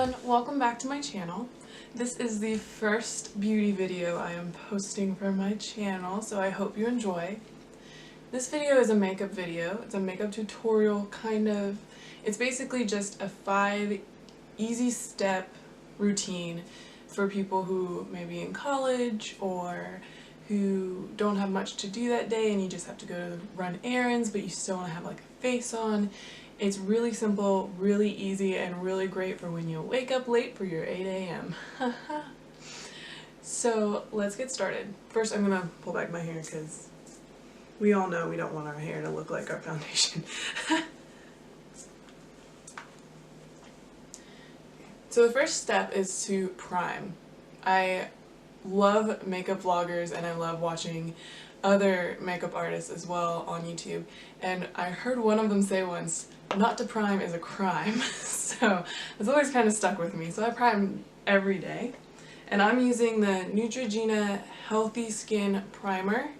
everyone, welcome back to my channel. This is the first beauty video I am posting for my channel, so I hope you enjoy. This video is a makeup video. It's a makeup tutorial kind of. It's basically just a 5 easy step routine for people who may be in college or who don't have much to do that day and you just have to go run errands but you still want to have like a face on. It's really simple, really easy, and really great for when you wake up late for your 8 a.m. So let's get started. First I'm going to pull back my hair because we all know we don't want our hair to look like our foundation. So the first step is to prime. I love makeup vloggers and I love watching other makeup artists as well on YouTube, and I heard one of them say once, not to prime is a crime. So it's always kind of stuck with me, so I prime every day. And I'm using the NEUTROGENA Healthy Skin Primer.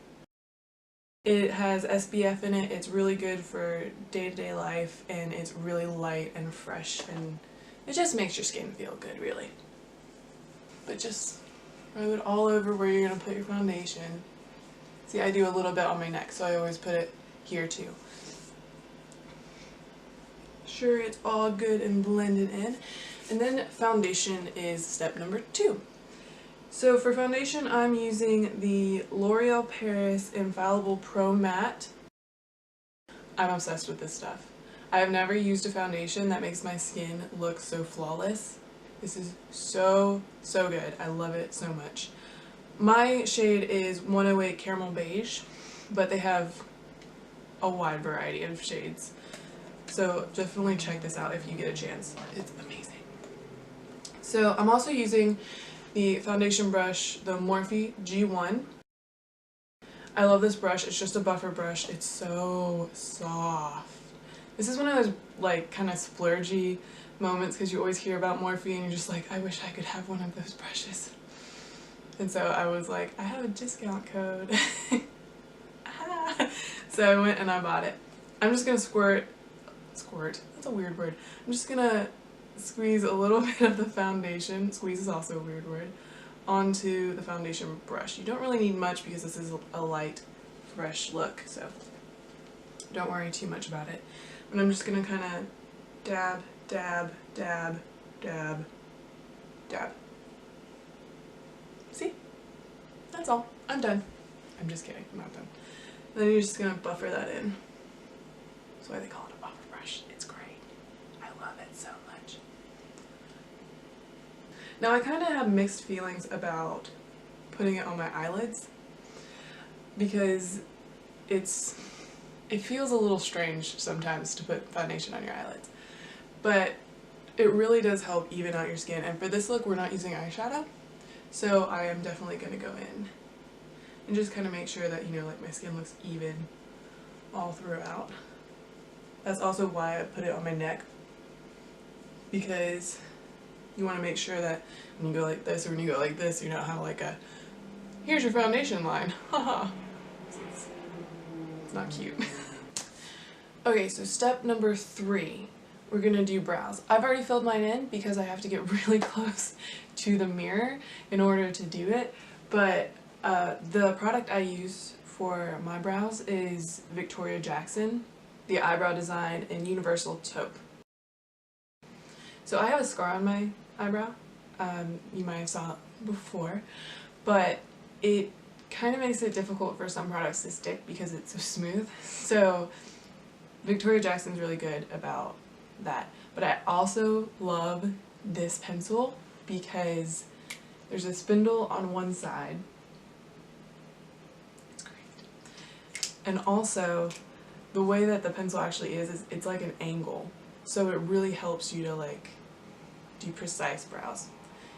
It has SPF in it, it's really good for day-to-day life, and it's really light and fresh, and it just makes your skin feel good, really. But just rub it all over where you're going to put your foundation. See, I do a little bit on my neck, so I always put it here too. Sure, it's all good and blended in. And then foundation is step number 2. So for foundation, I'm using the L'Oreal Paris Infallible Pro Matte. I'm obsessed with this stuff. I have never used a foundation that makes my skin look so flawless. This is so good. I love it so much. My shade is 108 Caramel Beige, but they have a wide variety of shades. So definitely check this out if you get a chance. It's amazing. So I'm also using the foundation brush, the Morphe G1. I love this brush. It's just a buffer brush. It's so soft. This is one of those like kind of splurgy moments because you always hear about Morphe and you're just like, I wish I could have one of those brushes. And so I was like, I have a discount code. So I went and I bought it. I'm just going to squirt, that's a weird word. I'm just going to squeeze a little bit of the foundation, squeeze is also a weird word, onto the foundation brush. You don't really need much because this is a light, fresh look, so don't worry too much about it. And I'm just going to kind of dab, dab, dab, dab, dab. See? That's all. I'm done. I'm just kidding. I'm not done. And then you're just going to buffer that in. That's why they call it a buffer brush. It's great. I love it so much. Now I kind of have mixed feelings about putting it on my eyelids because it feels a little strange sometimes to put foundation on your eyelids. But it really does help even out your skin. And for this look, we're not using eyeshadow. So I am definitely going to go in and just kind of make sure that, you know, like my skin looks even all throughout. That's also why I put it on my neck, because you want to make sure that when you go like this or when you go like this, you don't have like a, here's your foundation line. Haha. It's not cute. Okay, so step number 3. We're going to do brows. I've already filled mine in because I have to get really close to the mirror in order to do it, but the product I use for my brows is Victoria Jackson, the Eyebrow Design in Universal Taupe. So I have a scar on my eyebrow, you might have saw it before, but it kind of makes it difficult for some products to stick because it's so smooth. So Victoria Jackson's really good about that. But I also love this pencil because there's a spindle on one side. It's great. And also the way that the pencil actually is it's like an angle. So it really helps you to like do precise brows.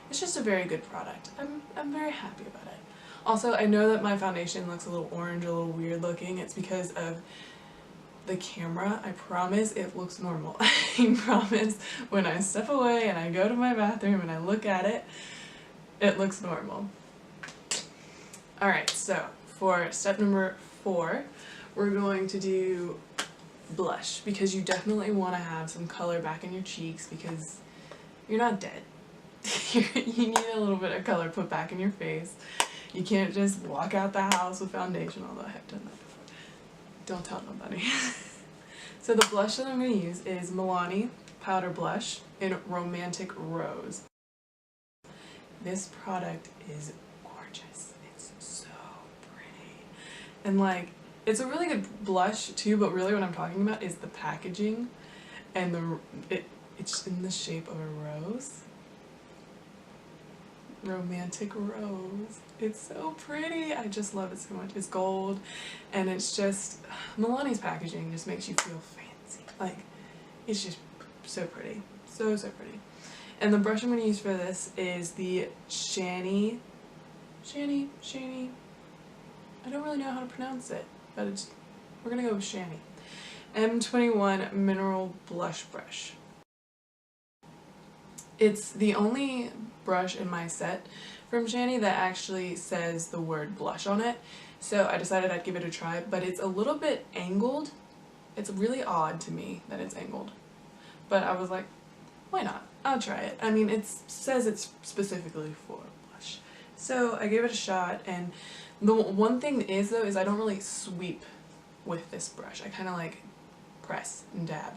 It's just a very good product. I'm very happy about it. Also, I know that my foundation looks a little orange, a little weird looking. It's because of the camera. I promise it looks normal. I promise when I step away and I go to my bathroom and I look at it, it looks normal. Alright, so for step number 4, we're going to do blush because you definitely want to have some color back in your cheeks because you're not dead. You need a little bit of color put back in your face. You can't just walk out the house with foundation, although I have done that before. Don't tell nobody. So the blush that I'm going to use is MILANI Powder Blush in Romantic Rose. This product is gorgeous. It's so pretty. And like, it's a really good blush too, but really what I'm talking about is the packaging and it's in the shape of a rose. Romantic Rose. It's so pretty. I just love it so much. It's gold and it's just, Milani's packaging just makes you feel fancy. Like, it's just so pretty. So pretty. And the brush I'm going to use for this is the SHANY. I don't really know how to pronounce it, but we're going to go with SHANY. M21 Mineral Blush Brush. It's the only brush in my set from SHANY that actually says the word blush on it, so I decided I'd give it a try, but it's a little bit angled. It's really odd to me that it's angled, but I was like, why not? I'll try it. I mean, it says it's specifically for blush, so I gave it a shot. And the one thing is though, is I don't really sweep with this brush. I kind of like press and dab.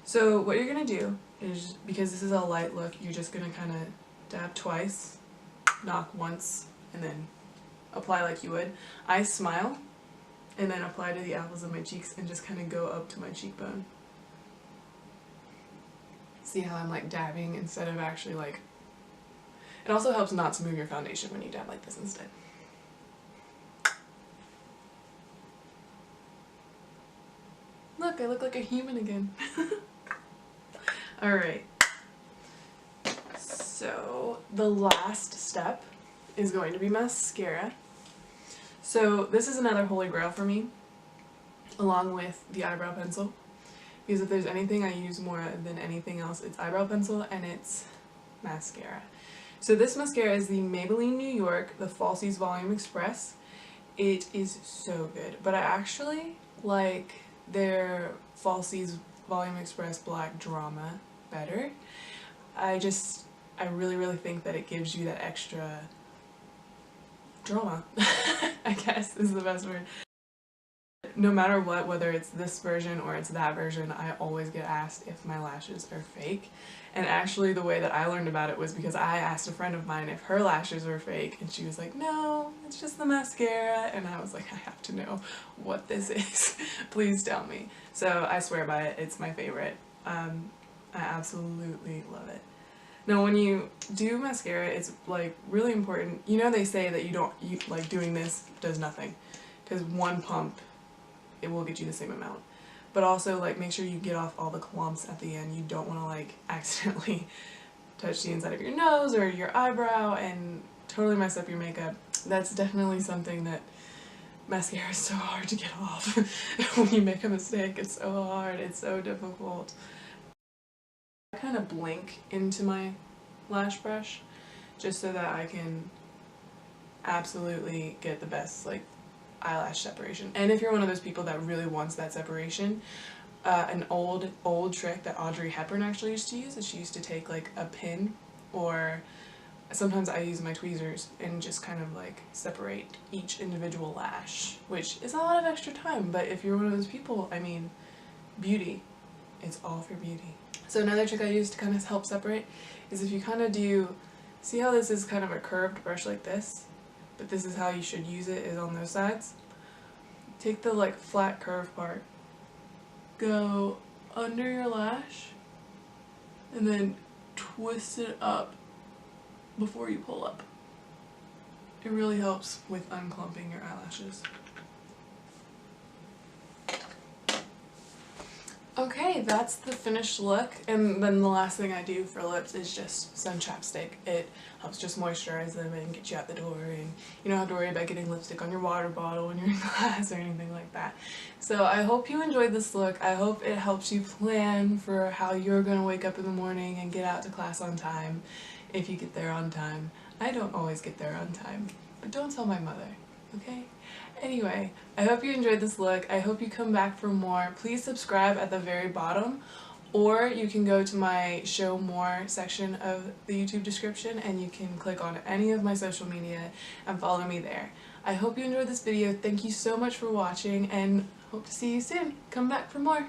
So what you're gonna do is, because this is a light look, you're just gonna kind of dab twice, knock once, and then apply like you would. I smile and then apply to the apples of my cheeks and just kind of go up to my cheekbone. See how I'm like dabbing instead of actually like, it also helps not to move your foundation when you dab like this instead. Look, I look like a human again. Alright, so the last step is going to be mascara. So this is another holy grail for me, along with the eyebrow pencil, because if there's anything I use more than anything else, it's eyebrow pencil and it's mascara. So this mascara is the Maybelline New York, the Falsite Volume Express. It is so good, but I actually like their Falsite Volume Express Black Drama better. I really think that it gives you that extra drama, I guess is the best word. No matter what, whether it's this version or it's that version, I always get asked if my lashes are fake. And actually the way that I learned about it was because I asked a friend of mine if her lashes were fake, and she was like, no, it's just the mascara. And I was like, I have to know what this is. Please tell me. So I swear by it. It's my favorite. I absolutely love it. Now when you do mascara, it's like really important. You know, they say that you like doing this does nothing, because one pump, it will get you the same amount. But also, like, make sure you get off all the clumps at the end. You don't want to like accidentally touch the inside of your nose or your eyebrow and totally mess up your makeup. That's definitely something that mascara is so hard to get off. When you make a mistake, it's so hard, it's so difficult. I kind of blink into my lash brush just so that I can absolutely get the best like eyelash separation. And if you're one of those people that really wants that separation, an old trick that Audrey Hepburn actually used to use is she used to take like a pin, or sometimes I use my tweezers and just kind of like separate each individual lash, which is a lot of extra time, but if you're one of those people, I mean, beauty, it's all for beauty. So another trick I use to kind of help separate is if you kind of do, see how this is kind of a curved brush like this, but this is how you should use it, is on those sides. Take the like flat curved part, go under your lash, and then twist it up before you pull up. It really helps with unclumping your eyelashes. Okay, that's the finished look, and then the last thing I do for lips is just some chapstick. It helps just moisturize them and get you out the door, and you don't have to worry about getting lipstick on your water bottle when you're in class or anything like that. So I hope you enjoyed this look. I hope it helps you plan for how you're going to wake up in the morning and get out to class on time, if you get there on time. I don't always get there on time, but don't tell my mother, okay? Anyway, I hope you enjoyed this look. I hope you come back for more. Please subscribe at the very bottom. or you can go to my show more section of the YouTube description and you can click on any of my social media and follow me there. I hope you enjoyed this video. Thank you so much for watching and hope to see you soon. Come back for more.